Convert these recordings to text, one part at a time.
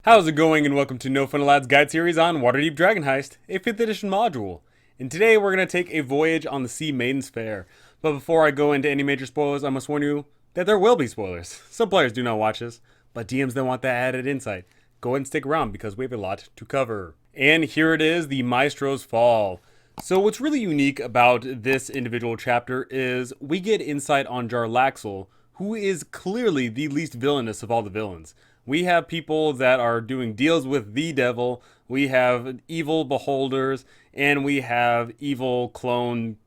How's it going, and welcome to No Fun Allowed's guide series on Waterdeep Dragon Heist, a 5th edition module. And today we're going to take a voyage on the Sea Maiden's Fair. But before I go into any major spoilers, I must warn you that there will be spoilers. Some players do not watch this, but DMs don't want that added insight. Go ahead and stick around because we have a lot to cover. And here it is, the Maestro's Fall. So what's really unique about this individual chapter is we get insight on Jarlaxle, who is clearly the least villainous of all the villains. We have people that are doing deals with the devil, we have evil beholders, and we have evil clones.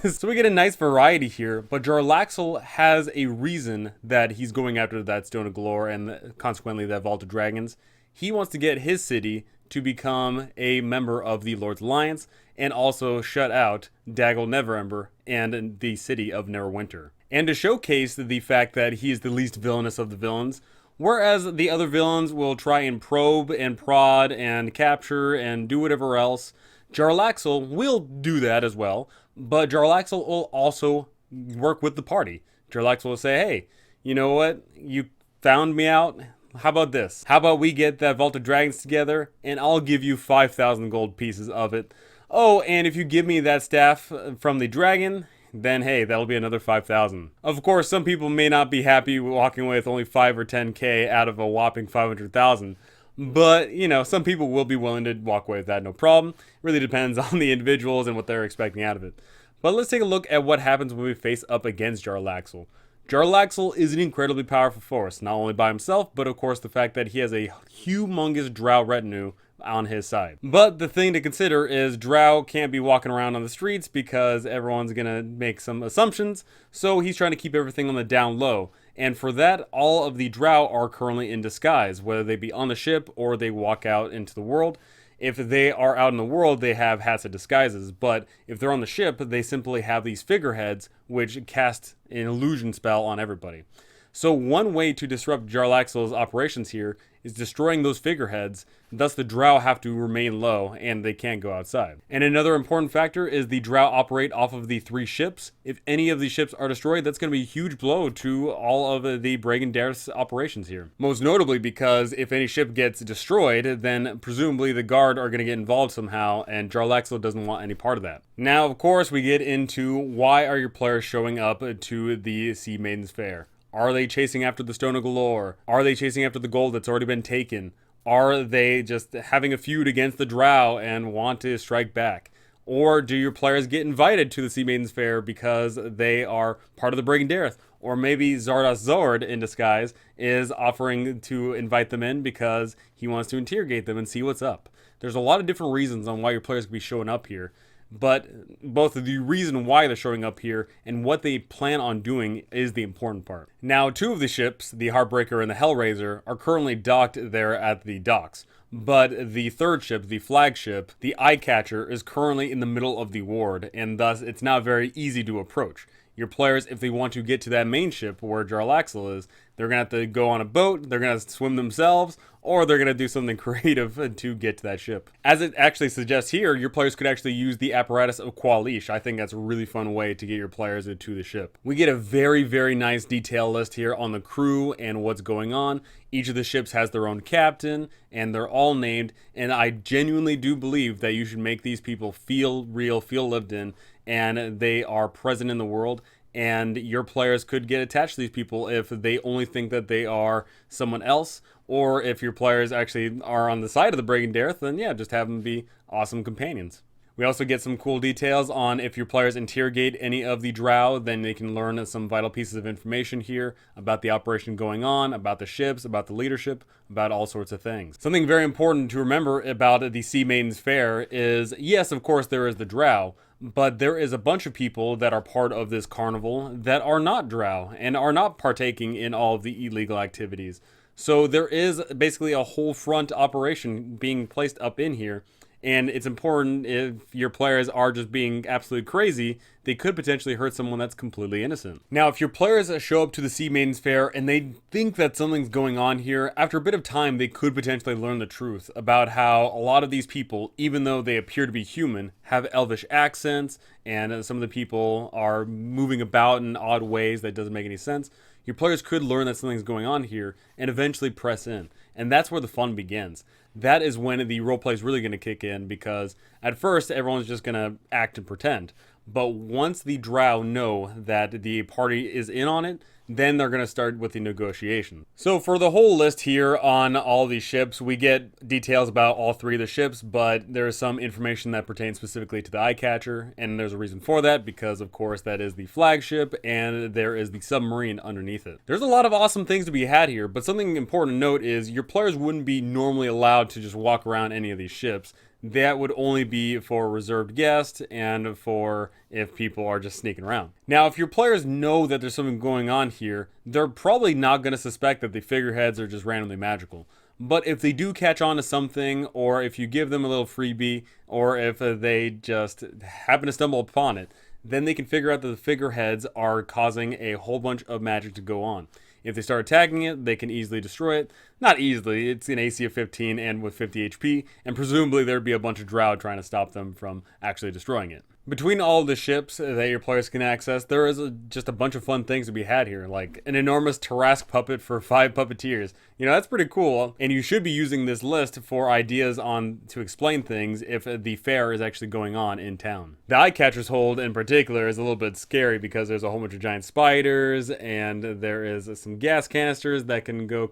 So we get a nice variety here, but Jarlaxle has a reason that he's going after that Stone of Galore and consequently that Vault of Dragons. He wants to get his city to become a member of the Lord's Alliance and also shut out Daggle Neverember and the city of Neverwinter. And to showcase the fact that he is the least villainous of the villains, whereas the other villains will try and probe and prod and capture and do whatever else, Jarlaxle will do that as well, but Jarlaxle will also work with the party. Jarlaxle will say, hey, you know what? You found me out. How about this? How about we get that Vault of Dragons together, and I'll give you 5,000 gold pieces of it. Oh, and if you give me that staff from the dragon, then hey, that'll be another 5,000. Of course, some people may not be happy walking away with only 5 or 10k out of a whopping 500,000. But, you know, some people will be willing to walk away with that, no problem. It really depends on the individuals and what they're expecting out of it. But let's take a look at what happens when we face up against Jarlaxle. Jarlaxle is an incredibly powerful force, not only by himself, but of course the fact that he has a humongous drow retinue on his side. But the thing to consider is drow can't be walking around on the streets because everyone's gonna make some assumptions, so he's trying to keep everything on the down low. And for that, all of the drow are currently in disguise, whether they be on the ship or they walk out into the world. If they are out in the world, they have hats of disguises, but if they're on the ship, they simply have these figureheads which cast an illusion spell on everybody. So one way to disrupt Jarlaxle's operations here is destroying those figureheads, thus the drow have to remain low and they can't go outside. And another important factor is the drow operate off of the 3 ships. If any of these ships are destroyed, that's going to be a huge blow to all of the Brigandar's operations here. Most notably because if any ship gets destroyed, then presumably the guard are going to get involved somehow, and Jarlaxle doesn't want any part of that. Now, of course, we get into why are your players showing up to the Sea Maiden's Fair. Are they chasing after the Stone of Galore? Are they chasing after the gold that's already been taken? Are they just having a feud against the drow and want to strike back? Or do your players get invited to the Sea Maiden's Fair because they are part of the Brigandarth? Or maybe Zardoz Zord in disguise is offering to invite them in because he wants to interrogate them and see what's up. There's a lot of different reasons on why your players could be showing up here. But both the reason why they're showing up here and what they plan on doing is the important part. Now, 2 of the ships, the Heartbreaker and the Hellraiser, are currently docked there at the docks. But the 3rd ship, the flagship, the Eyecatcher, is currently in the middle of the ward, and thus it's not very easy to approach. Your players, if they want to get to that main ship where Jarlaxle is, they're going to have to go on a boat, they're going to swim themselves, or they're going to do something creative to get to that ship. As it actually suggests here, your players could actually use the apparatus of Qualish. I think that's a really fun way to get your players into the ship. We get a very, very nice detail list here on the crew and what's going on. Each of the ships has their own captain, and they're all named, and I genuinely do believe that you should make these people feel real, feel lived in, and they are present in the world. And your players could get attached to these people if they only think that they are someone else, or if your players actually are on the side of the Brigandarth, then yeah, just have them be awesome companions. We also get some cool details on if your players interrogate any of the drow, then they can learn some vital pieces of information here about the operation going on, about the ships, about the leadership, about all sorts of things. Something very important to remember about the Sea Maiden's Fair is, yes, of course, there is the drow, but there is a bunch of people that are part of this carnival that are not drow and are not partaking in all of the illegal activities. So there is basically a whole front operation being placed up in here. And it's important if your players are just being absolutely crazy, they could potentially hurt someone that's completely innocent. Now, if your players show up to the Sea Maiden's Fair and they think that something's going on here, after a bit of time, they could potentially learn the truth about how a lot of these people, even though they appear to be human, have elvish accents, and some of the people are moving about in odd ways that doesn't make any sense. your players could learn that something's going on here and eventually press in. And that's where the fun begins. That is when the roleplay is really going to kick in, because at first everyone's just going to act and pretend. But once the drow know that the party is in on it, then they're going to start with the negotiation. So for the whole list here on all these ships, we get details about all three of the ships, but there is some information that pertains specifically to the eye catcher, and there's a reason for that, because of course that is the flagship and there is the submarine underneath it. There's a lot of awesome things to be had here, but something important to note is your players wouldn't be normally allowed to just walk around any of these ships. That would only be for reserved guests and for if people are just sneaking around. Now, if your players know that there's something going on here, they're probably not going to suspect that the figureheads are just randomly magical. But if they do catch on to something, or if you give them a little freebie, or if they just happen to stumble upon it, then they can figure out that the figureheads are causing a whole bunch of magic to go on. If they start attacking it, they can easily destroy it. Not easily, it's an AC of 15 and with 50 HP, and presumably there'd be a bunch of drow trying to stop them from actually destroying it. Between all the ships that your players can access, there is just a bunch of fun things to be had here, like an enormous Tarrasque puppet for 5 puppeteers. You know, that's pretty cool, and you should be using this list for ideas on to explain things if the fair is actually going on in town. The Eye Catcher's Hold in particular is a little bit scary because there's a whole bunch of giant spiders, and there is some gas canisters that can go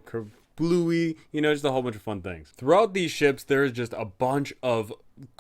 bluey, you know, just a whole bunch of fun things. Throughout these ships, there's just a bunch of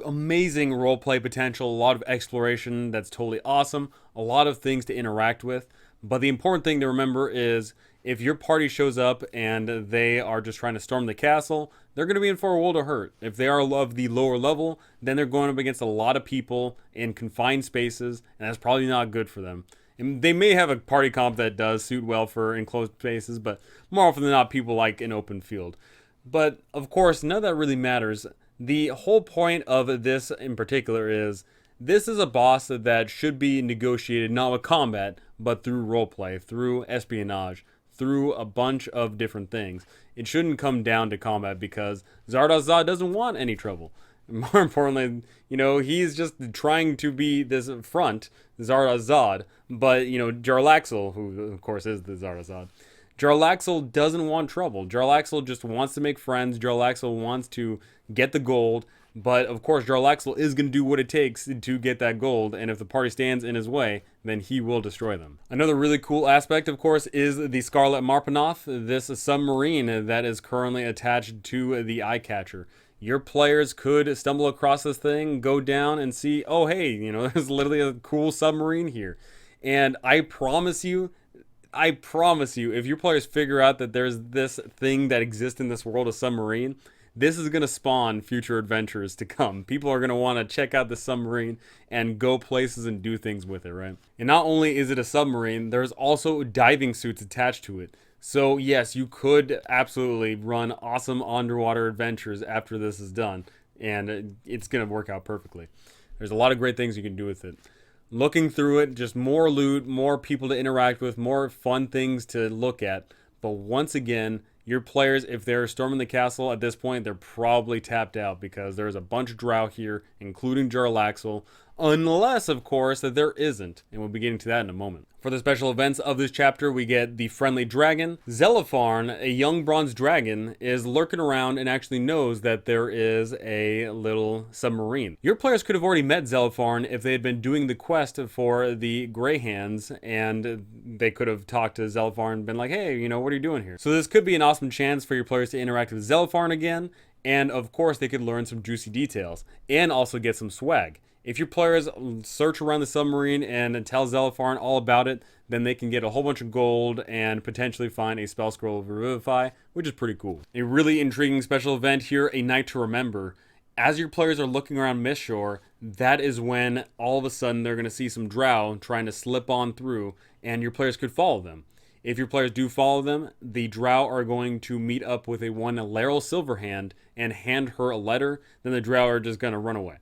amazing roleplay potential, a lot of exploration that's totally awesome, a lot of things to interact with. But the important thing to remember is if your party shows up and they are just trying to storm the castle, they're going to be in for a world of hurt. If they are of the lower level, then they're going up against a lot of people in confined spaces, and that's probably not good for them. And they may have a party comp that does suit well for enclosed spaces, but more often than not, people like an open field. But of course, none of that really matters. The whole point of this in particular is this is a boss that should be negotiated not with combat, but through roleplay, through espionage, through a bunch of different things. It shouldn't come down to combat because Zardoz doesn't want any trouble. More importantly, you know, he's just trying to be this front, Zardoz, but, you know, Jarlaxle, who of course is the Zardoz, Jarlaxle doesn't want trouble. Jarlaxle just wants to make friends. Jarlaxle wants to get the gold. But of course, Jarlaxle is going to do what it takes to get that gold. And if the party stands in his way, then he will destroy them. Another really cool aspect, of course, is the Scarlet Marpanoth, this submarine that is currently attached to the Eye Catcher. Your players could stumble across this thing, go down and see, oh, hey, you know, there's literally a cool submarine here. And I promise you, if your players figure out that there's this thing that exists in this world, a submarine, this is going to spawn future adventures to come. People are going to want to check out the submarine and go places and do things with it, right? And not only is it a submarine, there's also diving suits attached to it. So yes, you could absolutely run awesome underwater adventures after this is done, and it's going to work out perfectly. There's a lot of great things you can do with it. Looking through it, just more loot, more people to interact with, more fun things to look at. But once again, your players, if they're storming the castle at this point, they're probably tapped out because there's a bunch of drow here, including Jarlaxle, unless, of course, that there isn't. And we'll be getting to that in a moment. For the special events of this chapter, we get the friendly dragon. Zelefarn, a young bronze dragon, is lurking around and actually knows that there is a little submarine. Your players could have already met Zelefarn if they had been doing the quest for the Greyhands, and they could have talked to Zelefarn and been like, hey, you know, what are you doing here? So this could be an awesome chance for your players to interact with Zelefarn again, and of course they could learn some juicy details, and also get some swag. If your players search around the submarine and tell Zelefarn all about it, then they can get a whole bunch of gold and potentially find a spell scroll of Revivify, which is pretty cool. A really intriguing special event here, a night to remember. As your players are looking around Mistshore, that is when all of a sudden they're going to see some drow trying to slip on through, and your players could follow them. If your players do follow them, the drow are going to meet up with a one Laeral Silverhand and hand her a letter, then the drow are just going to run away.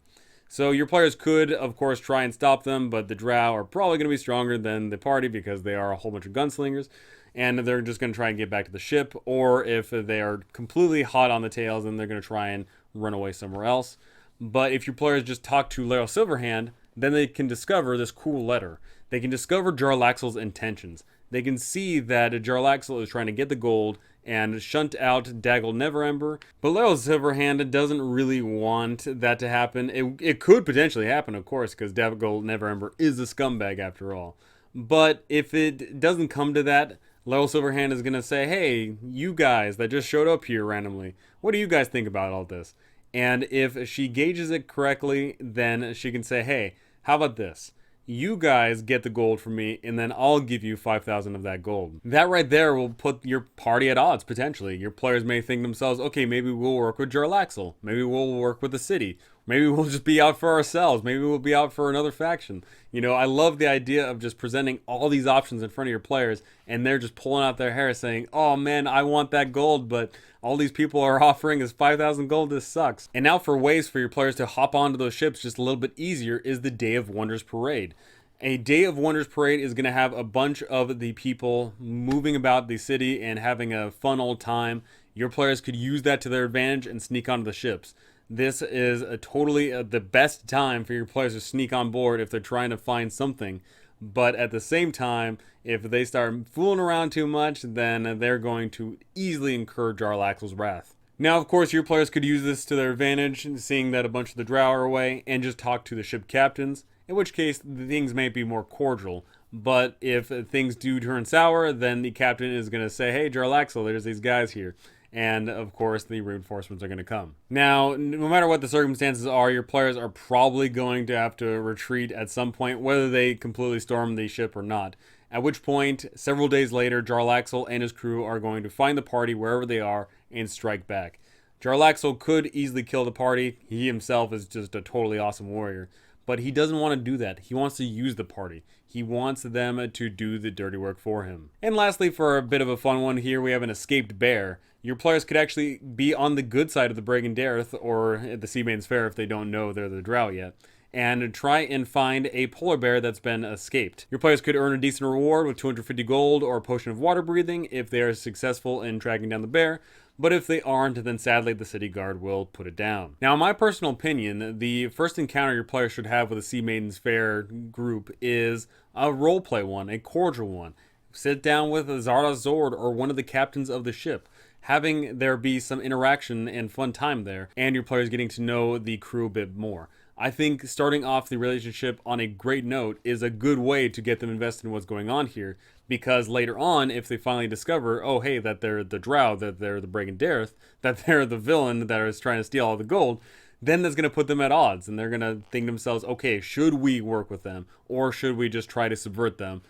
So your players could, of course, try and stop them, but the drow are probably going to be stronger than the party because they are a whole bunch of gunslingers, and they're just going to try and get back to the ship, or if they are completely hot on the tails, then they're going to try and run away somewhere else. But if your players just talk to Laeral Silverhand, then they can discover this cool letter. They can discover Jarlaxle's intentions. they can see that Jarlaxle is trying to get the gold and shunt out Daggle Neverember. But Laeral Silverhand doesn't really want that to happen. It could potentially happen, of course, because Daggle Neverember is a scumbag after all. But if it doesn't come to that, Laeral Silverhand is going to say, hey, you guys that just showed up here randomly, what do you guys think about all this? And if she gauges it correctly, then she can say, hey, how about this? You guys get the gold from me, and then I'll give you 5,000 of that gold. That right there will put your party at odds, potentially. Your players may think themselves, okay, maybe we'll work with Jarlaxle. Maybe we'll work with the city. Maybe we'll just be out for ourselves. Maybe we'll be out for another faction. You know, I love the idea of just presenting all these options in front of your players, and they're just pulling out their hair saying, oh man, I want that gold, but all these people are offering is 5,000 gold. This sucks. And now for ways for your players to hop onto those ships just a little bit easier is the Day of Wonders Parade. A Day of Wonders Parade is going to have a bunch of the people moving about the city and having a fun old time. Your players could use that to their advantage and sneak onto the ships. This is totally the best time for your players to sneak on board if they're trying to find something. But at the same time, if they start fooling around too much, then they're going to easily incur Jarlaxle's wrath. Now, of course, your players could use this to their advantage, seeing that a bunch of the drow are away, and just talk to the ship captains, in which case things may be more cordial. But if things do turn sour, then the captain is going to say, hey, Jarlaxle, there's these guys here. And, of course, the reinforcements are going to come. Now, no matter what the circumstances are, your players are probably going to have to retreat at some point, whether they completely storm the ship or not. At which point, several days later, Jarlaxle and his crew are going to find the party wherever they are and strike back. Jarlaxle could easily kill the party. He himself is just a totally awesome warrior. But he doesn't want to do that. He wants to use the party. He wants them to do the dirty work for him. And lastly, for a bit of a fun one here, we have an escaped bear. Your players could actually be on the good side of the Brigandareth or the Sea Maiden's Fair if they don't know they're the drow yet, and try and find a polar bear that's been escaped. Your players could earn a decent reward with 250 gold or a potion of water breathing if they are successful in tracking down the bear, but if they aren't, then sadly the city guard will put it down. Now, in my personal opinion, the first encounter your players should have with the Sea Maiden's Fair group is a roleplay one, a cordial one. Sit down with Zara Zord or one of the captains of the ship, having there be some interaction and fun time there, and your players getting to know the crew a bit more. I think starting off the relationship on a great note is a good way to get them invested in what's going on here, because later on, if they finally discover, oh hey, that they're the drow, that they're the Brigandareth, that they're the villain that is trying to steal all the gold, then that's going to put them at odds, and they're going to think to themselves, okay, should we work with them, or should we just try to subvert them?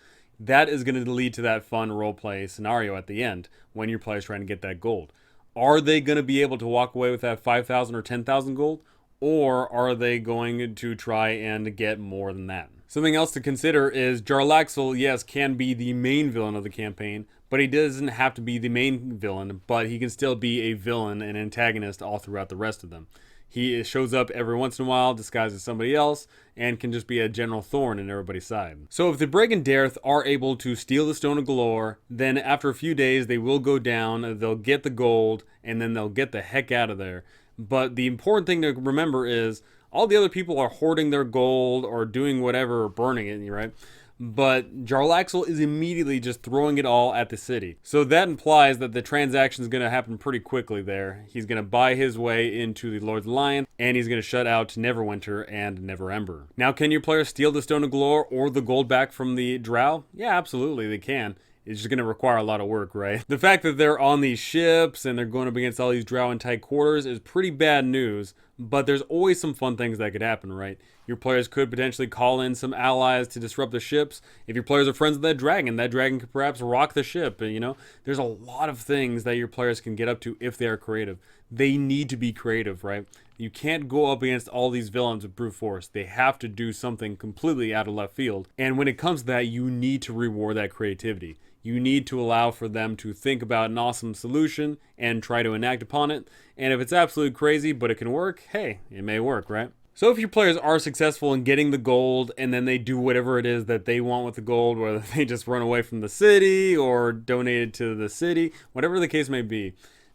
That is going to lead to that fun roleplay scenario at the end when your player's trying to get that gold. Are they going to be able to walk away with that 5,000 or 10,000 gold? Or are they going to try and get more than that? Something else to consider is Jarlaxle, yes, can be the main villain of the campaign, but he doesn't have to be the main villain, but he can still be a villain and antagonist all throughout the rest of them. He shows up every once in a while, disguised as somebody else, and can just be a general thorn in everybody's side. So if the Brigandareth are able to steal the Stone of Galore, then after a few days they will go down, they'll get the gold, and then they'll get the heck out of there. But the important thing to remember is all the other people are hoarding their gold or doing whatever or burning it, right? But Jarlaxle is immediately just throwing it all at the city. So that implies that the transaction is going to happen pretty quickly there. He's going to buy his way into the Lord's Lion, and he's going to shut out Neverwinter and Neverember. Now, can your players steal the Stone of Galore or the gold back from the drow? Yeah, absolutely, they can. It's just going to require a lot of work, right? The fact that they're on these ships and they're going up against all these drow in tight quarters is pretty bad news, but there's always some fun things that could happen, right? Your players could potentially call in some allies to disrupt the ships. If your players are friends with that dragon could perhaps rock the ship, you know? There's a lot of things that your players can get up to if they are creative. They need to be creative, right? You can't go up against all these villains with brute force. They have to do something completely out of left field. And when it comes to that, you need to reward that creativity. You need to allow for them to think about an awesome solution and try to enact upon it. And if it's absolutely crazy, but it can work, hey, it may work, right? So if your players are successful in getting the gold and then they do whatever it is that they want with the gold, whether they just run away from the city or donate it to the city, whatever the case may be,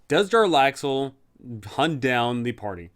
does Jarlaxle hunt down the party?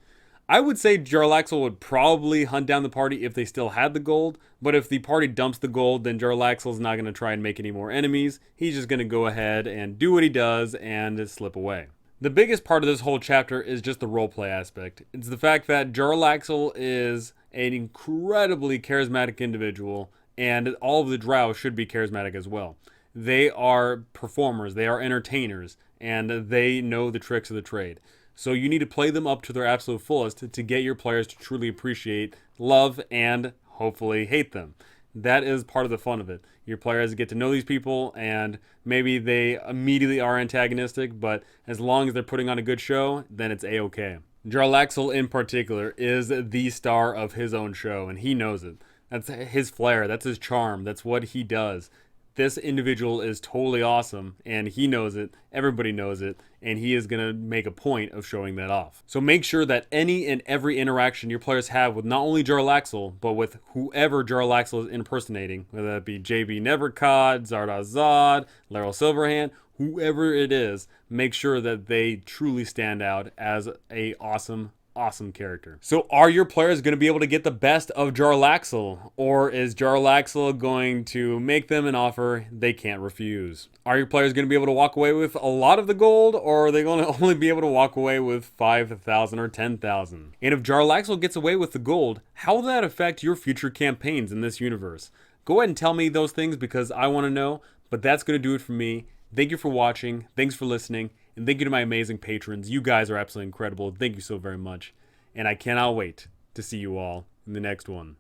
I would say Jarlaxle would probably hunt down the party if they still had the gold, but if the party dumps the gold, then Jarlaxle's not going to try and make any more enemies. He's just going to go ahead and do what he does and slip away. The biggest part of this whole chapter is just the roleplay aspect. It's the fact that Jarlaxle is an incredibly charismatic individual, and all of the drow should be charismatic as well. They are performers, they are entertainers, and they know the tricks of the trade. So you need to play them up to their absolute fullest to get your players to truly appreciate, love, and hopefully hate them. That is part of the fun of it. Your players get to know these people, and maybe they immediately are antagonistic, but as long as they're putting on a good show, then it's a-okay. Jarlaxle in particular is the star of his own show, and he knows it. That's his flair, that's his charm, that's what he does. This individual is totally awesome, and he knows it, everybody knows it, and he is going to make a point of showing that off. So make sure that any and every interaction your players have with not only Jarlaxle, but with whoever Jarlaxle is impersonating, whether that be JB Nevercod, Zard, Laryl Silverhand, whoever it is, make sure that they truly stand out as a awesome character. So are your players going to be able to get the best of Jarlaxle, or is Jarlaxle going to make them an offer they can't refuse? Are your players going to be able to walk away with a lot of the gold, or are they going to only be able to walk away with 5,000 or 10,000? And if Jarlaxle gets away with the gold, how will that affect your future campaigns in this universe? Go ahead and tell me those things because I want to know, but that's going to do it for me. Thank you for watching, thanks for listening, and thank you to my amazing patrons. You guys are absolutely incredible. Thank you so very much. And I cannot wait to see you all in the next one.